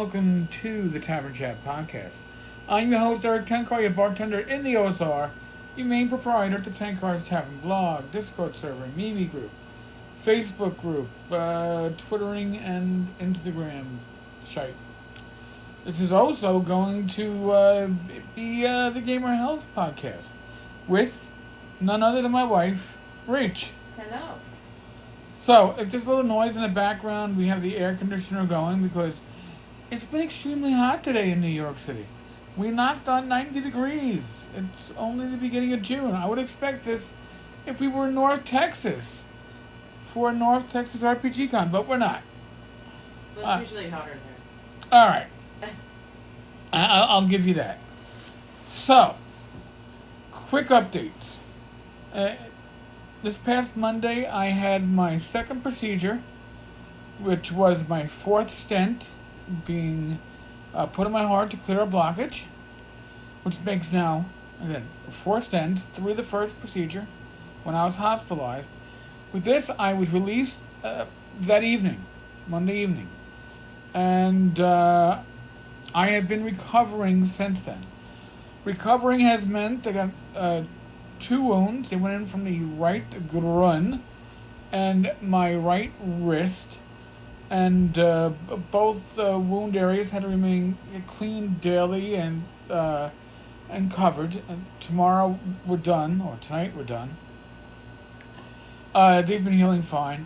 welcome to the Tavern Chat Podcast. I'm your host, Eric Tenkar, your bartender in the OSR, your main proprietor at the Tenkar's Tavern blog, Discord server, Mimi group, Facebook group, Twittering, and Instagram shite. This is also going to be the Gamer Health Podcast with none other than my wife, Rach. Hello. So, if there's a little noise in the background, we have the air conditioner going because it's been extremely hot today in New York City. We knocked on 90 degrees. It's only the beginning of June. I would expect this if we were in North Texas for North Texas RPG Con, but we're not. Well, it's usually hotter there. All right. I'll give you that. So, quick updates. This past Monday, I had my second procedure, which was my fourth stent being put in my heart to clear a blockage, which makes now, again, 4 stents, 3 the first procedure when I was hospitalized. With this, I was released that evening, Monday evening, and I have been recovering since then. Recovering has meant I got 2 wounds. They went in from the right groin and my right wrist, and both wound areas had to remain clean daily and covered. And tomorrow we're done, or tonight we're done. They've been healing fine,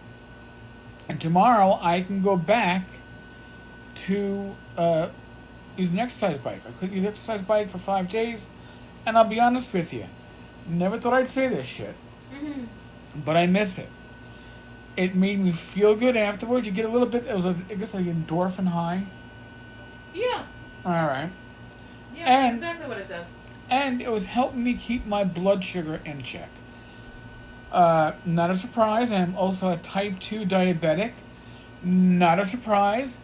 and tomorrow I can go back to use an exercise bike. I couldn't use an exercise bike for 5 days, and I'll be honest with you. Never thought I'd say this shit, but I miss it. It made me feel good afterwards. You get a little bit, I guess like endorphin high. Yeah. Alright. Yeah, that's exactly what it does. And it was helping me keep my blood sugar in check. Not a surprise, I'm also a type 2 diabetic. Not a surprise,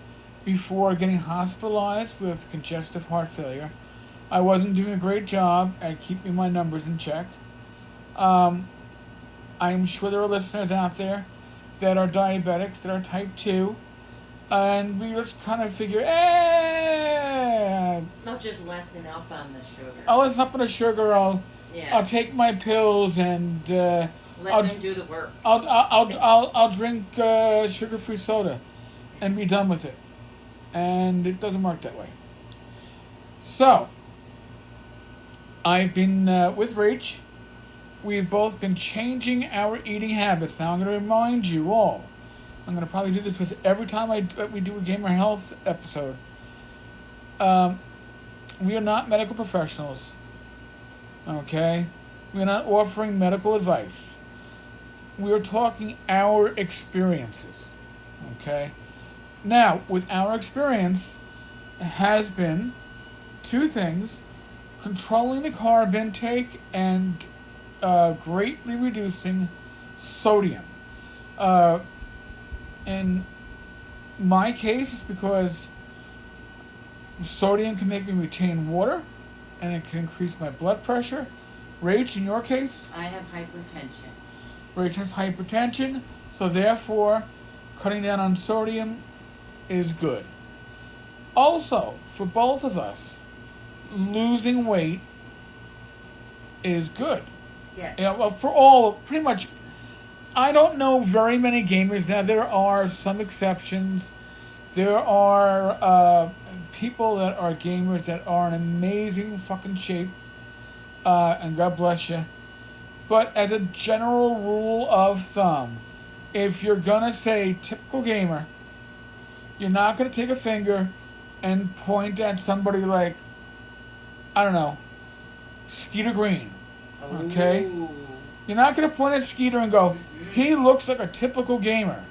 before getting hospitalized with congestive heart failure, I wasn't doing a great job at keeping my numbers in check. I'm sure there are listeners out there that are diabetics, that are type 2, and we just kind of figure, Not just lessen up on the sugar. I'll lessen up on the sugar, I'll take my pills and let them do the work. I'll drink sugar-free soda and be done with it. And it doesn't work that way. So, I've been with Rach. We've both been changing our eating habits. Now, I'm going to remind you all. I'm going to probably do this with every time we do a Gamer Health episode. We are not medical professionals. Okay? We are not offering medical advice. We are talking our experiences. Okay? Now, with our experience, has been 2 things: controlling the carb intake and greatly reducing sodium. In my case, it's because sodium can make me retain water, and it can increase my blood pressure. Rach, in your case? I have hypertension. Rach has hypertension, so therefore, cutting down on sodium is good. Also, for both of us, losing weight is good. Yeah. You know, well, for all, pretty much, I don't know very many gamers. Now, there are some exceptions. There are people that are gamers that are in amazing fucking shape, and God bless you. But as a general rule of thumb, if you're gonna say typical gamer, you're not gonna take a finger and point at somebody like, I don't know, Skeeter Green. Okay? Ooh. You're not going to point at Skeeter and go, he looks like a typical gamer.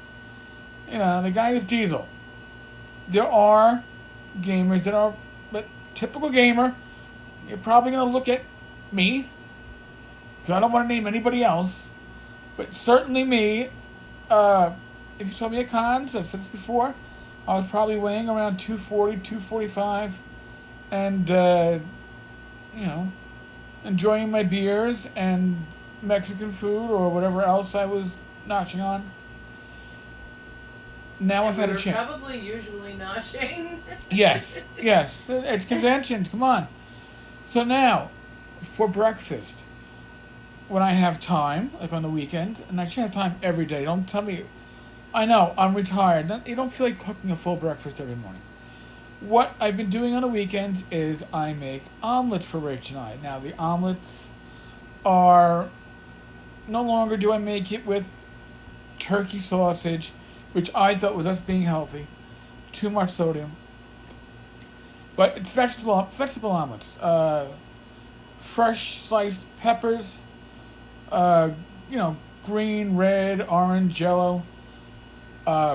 You know, the guy is Diesel. There are gamers that are, but typical gamer, you're probably going to look at me, because I don't want to name anybody else, but certainly me. If you saw me at cons, I've said this before, I was probably weighing around 240, 245, and, enjoying my beers and Mexican food or whatever else I was notching on. Now I've had a We're chance. probably usually noshing. Yes. It's conventions. Come on. So now, for breakfast, when I have time, like on the weekend, and I should have time every day. Don't tell me. I know, I'm retired. You don't feel like cooking a full breakfast every morning. What I've been doing on the weekends is I make omelets for Rach and I. Now, the omelets are... No longer do I make it with turkey sausage, which I thought was us being healthy. Too much sodium. But it's vegetable omelets. Fresh sliced peppers. Green, red, orange, yellow.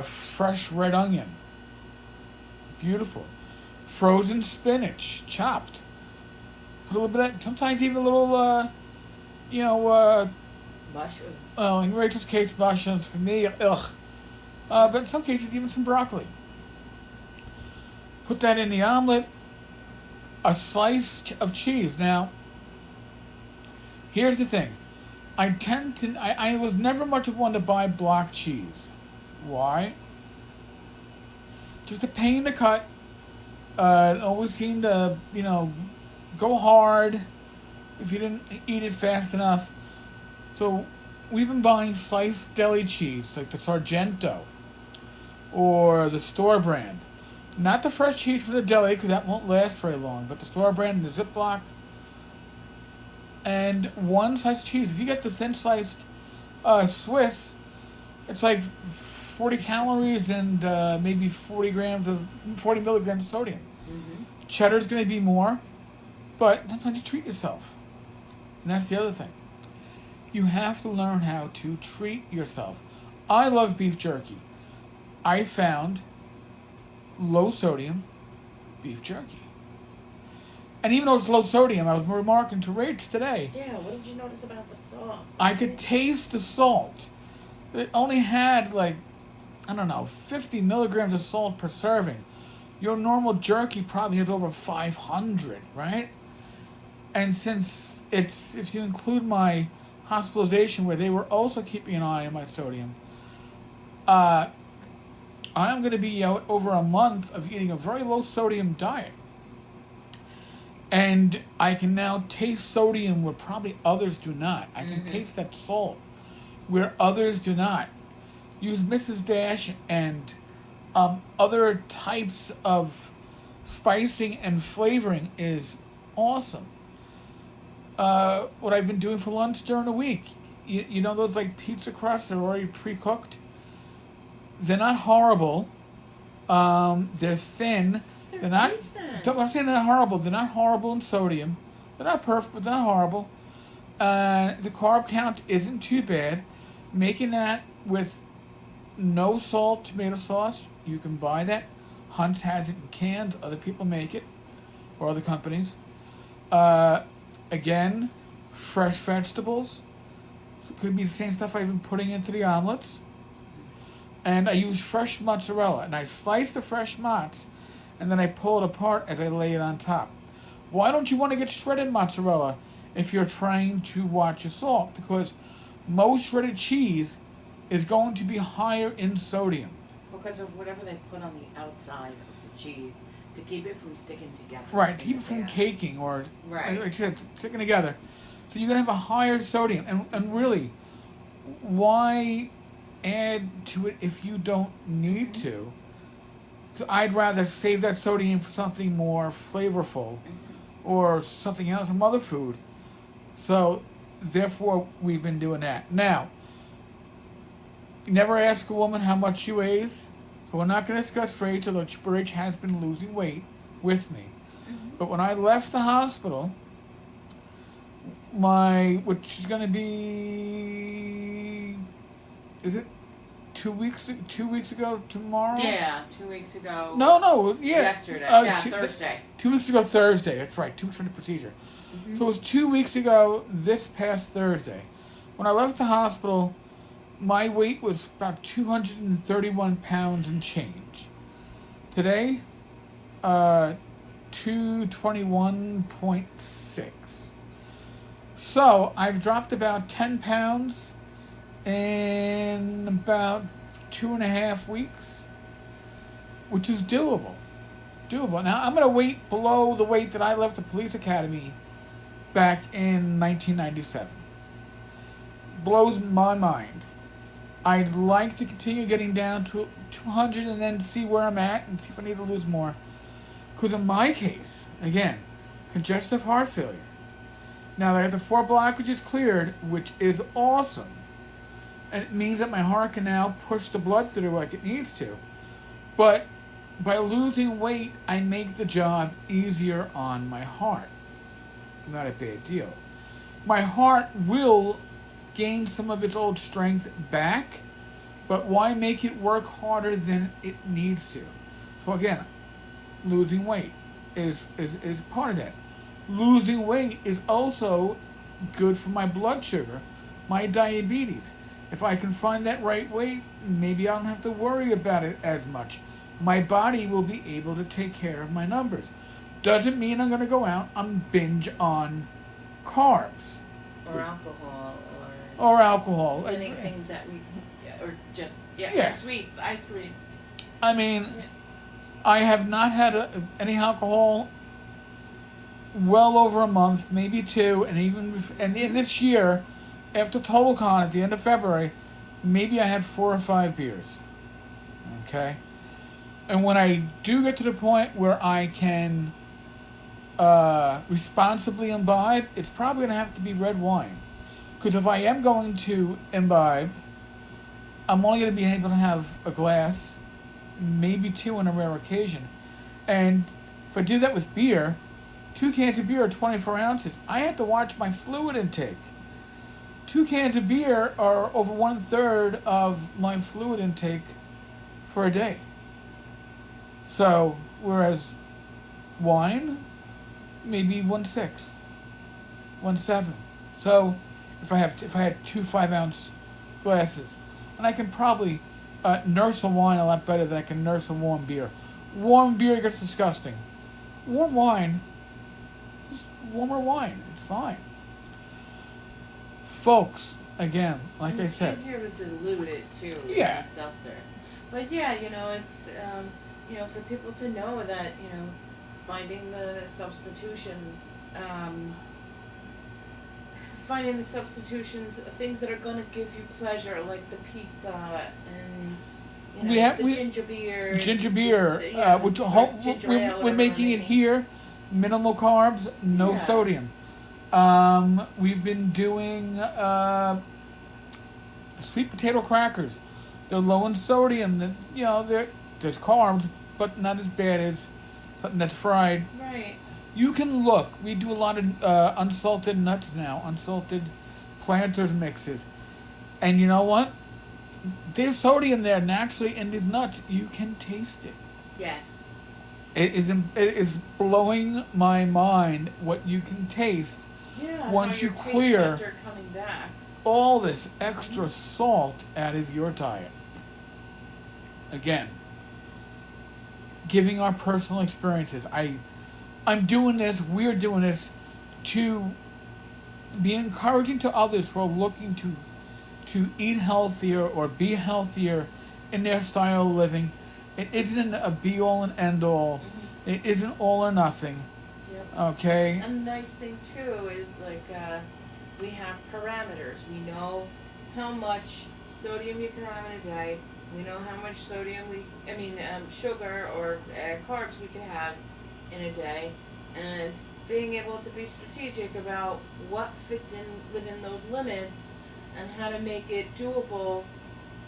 Fresh red onion. Beautiful. Frozen spinach, chopped. Put a little bit of, sometimes even a little, Mushroom. in Rachel's case, mushrooms. For me, ugh. But in some cases, even some broccoli. Put that in the omelet. A slice of cheese. Now, here's the thing. I was never much of one to buy block cheese. Why? Just a pain to cut. It always seemed to, go hard if you didn't eat it fast enough. So we've been buying sliced deli cheese, like the Sargento or the store brand. Not the fresh cheese from the deli, because that won't last very long, but the store brand in the Ziploc. And one slice of cheese. If you get the thin sliced Swiss, it's like 40 calories and maybe 40 milligrams of sodium. Mm-hmm. Cheddar's going to be more, but sometimes you treat yourself. And that's the other thing. You have to learn how to treat yourself. I love beef jerky. I found low sodium beef jerky. And even though it's low sodium, I was remarking to Rach today. Yeah, what did you notice about the salt? I could taste the salt. It only had 50 milligrams of salt per serving. Your normal jerky probably has over 500, right? And since if you include my hospitalization where they were also keeping an eye on my sodium, I'm going to be out over a month of eating a very low sodium diet. And I can now taste sodium where probably others do not. I can taste that salt where others do not. Use Mrs. Dash and other types of spicing and flavoring is awesome. What I've been doing for lunch during the week, you know those pizza crusts that are already pre-cooked? They're not horrible. They're thin. They're not. I'm saying they're not horrible. They're not horrible in sodium. They're not perfect, but they're not horrible. The carb count isn't too bad. Making that with no salt tomato sauce, you can buy that. Hunt's has it in cans. Other people make it, or other companies. Again, fresh vegetables. So it could be the same stuff I've been putting into the omelets. And I use fresh mozzarella, and I slice the fresh mozz, and then I pull it apart as I lay it on top. Why don't you want to get shredded mozzarella if you're trying to watch your salt? Because most shredded cheese is going to be higher in sodium. Because of whatever they put on the outside of the cheese to keep it from sticking together. Right, to keep it from caking or, right, like I said, sticking together. So you're going to have a higher sodium. And really, why add to it if you don't need to? So I'd rather save that sodium for something more flavorful or something else, some other food. So, therefore, we've been doing that. Now, never ask a woman how much she weighs. So we're not going to discuss Rach, although Rach has been losing weight with me. But when I left the hospital, which is going to be, is it 2 weeks ago tomorrow? Yeah, 2 weeks ago. No, yeah. Yesterday. Thursday. 2 weeks ago Thursday, that's right, 2 weeks from the procedure. So it was 2 weeks ago this past Thursday. When I left the hospital, my weight was about 231 pounds and change. Today, 221.6. So I've dropped about 10 pounds in about 2.5 weeks. which is doable. Doable. Now, I'm going to weight below the weight that I left the police academy back in 1997. Blows my mind. I'd like to continue getting down to 200 and then see where I'm at and see if I need to lose more. Because in my case, again, congestive heart failure. Now, I got the 4 blockages cleared, which is awesome. And it means that my heart can now push the blood through like it needs to. But by losing weight, I make the job easier on my heart. Not a big deal. My heart will gain some of its old strength back, but why make it work harder than it needs to? So again, losing weight is part of that. Losing weight is also good for my blood sugar, my diabetes. If I can find that right weight, maybe I don't have to worry about it as much. My body will be able to take care of my numbers. Doesn't mean I'm going to go out and binge on carbs. Or alcohol. Or alcohol. Many things that we, or just, yes. Sweets, ice creams. I mean, I have not had any alcohol well over a month, maybe 2, and in this year, after TotalCon at the end of February, maybe I had 4 or 5 beers. Okay? And when I do get to the point where I can responsibly imbibe, it's probably going to have to be red wine. Because if I am going to imbibe, I'm only going to be able to have a glass, maybe 2 on a rare occasion. And if I do that with beer, 2 cans of beer are 24 ounces. I have to watch my fluid intake. 2 cans of beer are over 1/3 of my fluid intake for a day. So, whereas wine, maybe 1/6, 1/7. So, if I had 2 5-ounce glasses, and I can probably nurse a wine a lot better than I can nurse a warm beer. Warm beer gets disgusting. Warm wine, just warmer wine. It's fine. Folks, again, like I said, it's easier to dilute it too. Yeah. In a seltzer. But yeah, it's for people to know that finding the substitutions, things that are going to give you pleasure, like the pizza and ginger beer. Ginger beer, ginger ale, we're making it here. Minimal carbs, no sodium. We've been doing sweet potato crackers. They're low in sodium. There's carbs, but not as bad as something that's fried. Right. You can look. We do a lot of unsalted nuts now, unsalted Planters mixes. And you know what? There's sodium there naturally in these nuts. You can taste it. Yes. It is blowing my mind what you can taste once you clear are coming back. all this extra salt out of your diet. Again, giving our personal experiences. I'm doing this, we're doing this to be encouraging to others who are looking to eat healthier or be healthier in their style of living. It isn't a be-all and end-all. Mm-hmm. It isn't all or nothing. Yep. Okay? And the nice thing, too, is, we have parameters. We know how much sodium you can have in a day. We know how much sugar or carbs we can have in a day. And being able to be strategic about what fits in within those limits and how to make it doable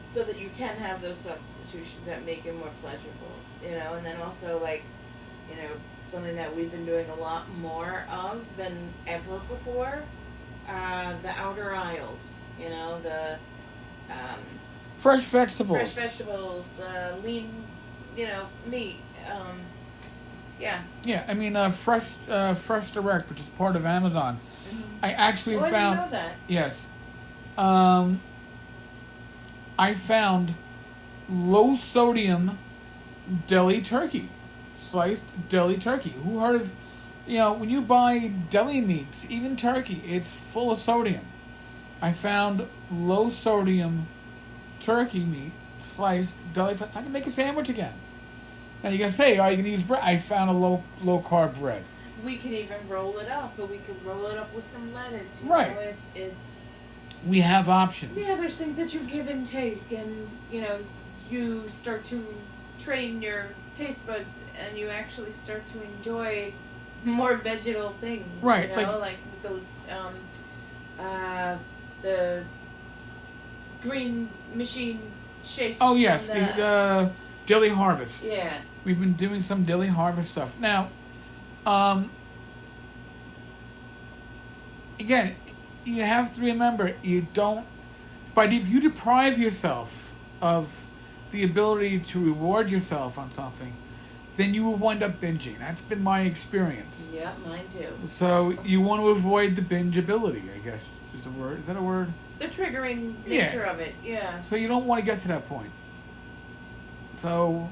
so that you can have those substitutions that make it more pleasurable, and then also something that we've been doing a lot more of than ever before, the outer aisles, the fresh vegetables, lean, meat, yeah. Yeah, Fresh Direct, which is part of Amazon. Mm-hmm. I actually found. I didn't know that. Yes. I found low sodium deli turkey, sliced deli turkey. Who heard of, when you buy deli meats, even turkey, it's full of sodium. I found low sodium turkey meat, sliced deli. I can make a sandwich again. Now you can say, "Oh, you can use bread." I found a low carb bread. We can even roll it up, but we can roll it up with some lettuce. Right. It's. We have options. Yeah, there's things that you give and take, and you start to train your taste buds, and you actually start to enjoy more vegetal things. Right. Like those the green machine shapes. Oh yes, the Dilly Harvest. Yeah. We've been doing some Dilly Harvest stuff. Now, again, you have to remember, if you deprive yourself of the ability to reward yourself on something, then you will wind up binging. That's been my experience. Yeah, mine too. So you want to avoid the bingeability, I guess is the word. Is that a word? The triggering nature of it, yeah. So you don't want to get to that point. So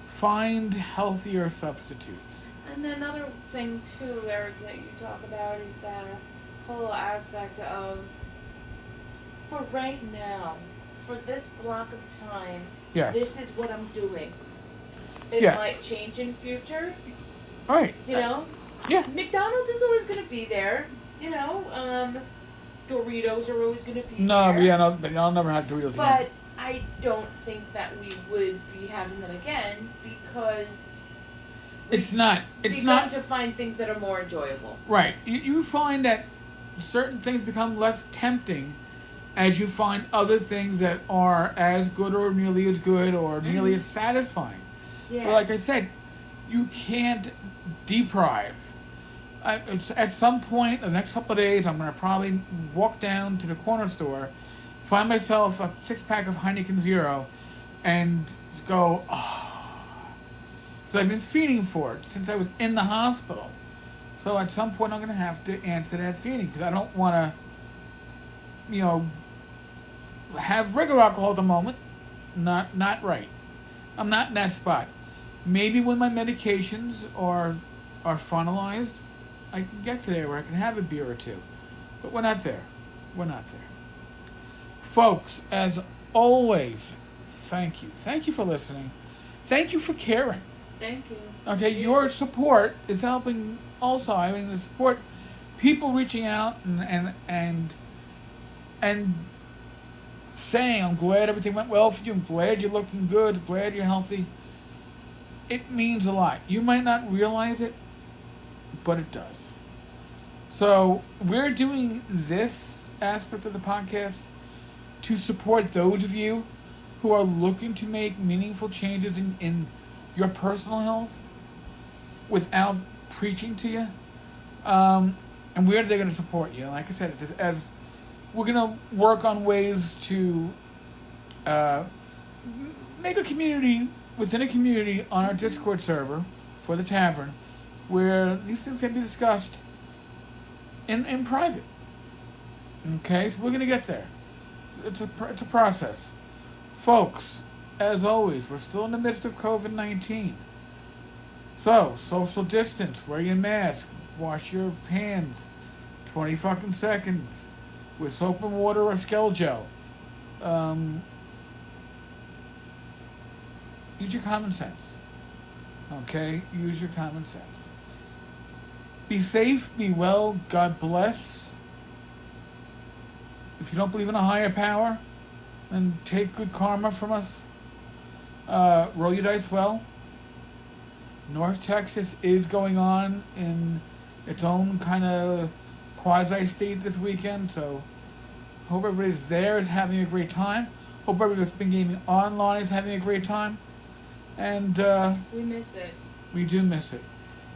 find healthier substitutes. And then another thing too, Eric, that you talk about is that whole aspect of, for right now, for this block of time, Yes. this is what I'm doing. It Yeah. might change in future, Right. Yeah. McDonald's is always going to be there, Doritos are always going to be there. But I'll never have Doritos But again. I don't think that we would be having them again because It's not to find things that are more enjoyable. right. You find that certain things become less tempting as you find other things that are as good or nearly as good or nearly as satisfying. Yes. But like I said, you can't deprive. At some point, the next couple of days, I'm going to probably walk down to the corner store, find myself a 6-pack of Heineken Zero, and go, oh. So I've been feeding for it since I was in the hospital. So at some point, I'm going to have to answer that feeding because I don't want to, have regular alcohol at the moment. Not right. I'm not in that spot. Maybe when my medications are finalized, I can get to there where I can have a beer or two. But we're not there. We're not there. Folks, as always, thank you. Thank you for listening. Thank you for caring. Thank you. Okay, your support is helping also. I mean, the support, people reaching out and saying, I'm glad everything went well for you. I'm glad you're looking good. Glad you're healthy. It means a lot. You might not realize it, but it does. So we're doing this aspect of the podcast to support those of you who are looking to make meaningful changes in your personal health without preaching to you. And we're there going to support you. Like I said, as we're going to work on ways to make a community within a community on our Discord server for the tavern where these things can be discussed in private. Okay, so we're going to get there. It's a process. Folks, as always, we're still in the midst of COVID-19. So, social distance, wear your mask, wash your hands 20 fucking seconds with soap and water or Skell gel. Use your common sense. Okay? Use your common sense. Be safe, be well, God bless. If you don't believe in a higher power, then take good karma from us. Roll your dice well. North Texas is going on in its own kind of quasi-state this weekend, so hope everybody's there is having a great time. Hope everybody that's been gaming online is having a great time. And we miss it. We do miss it.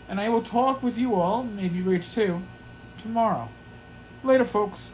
And I will talk with you all, maybe Rach too, tomorrow. Later, folks.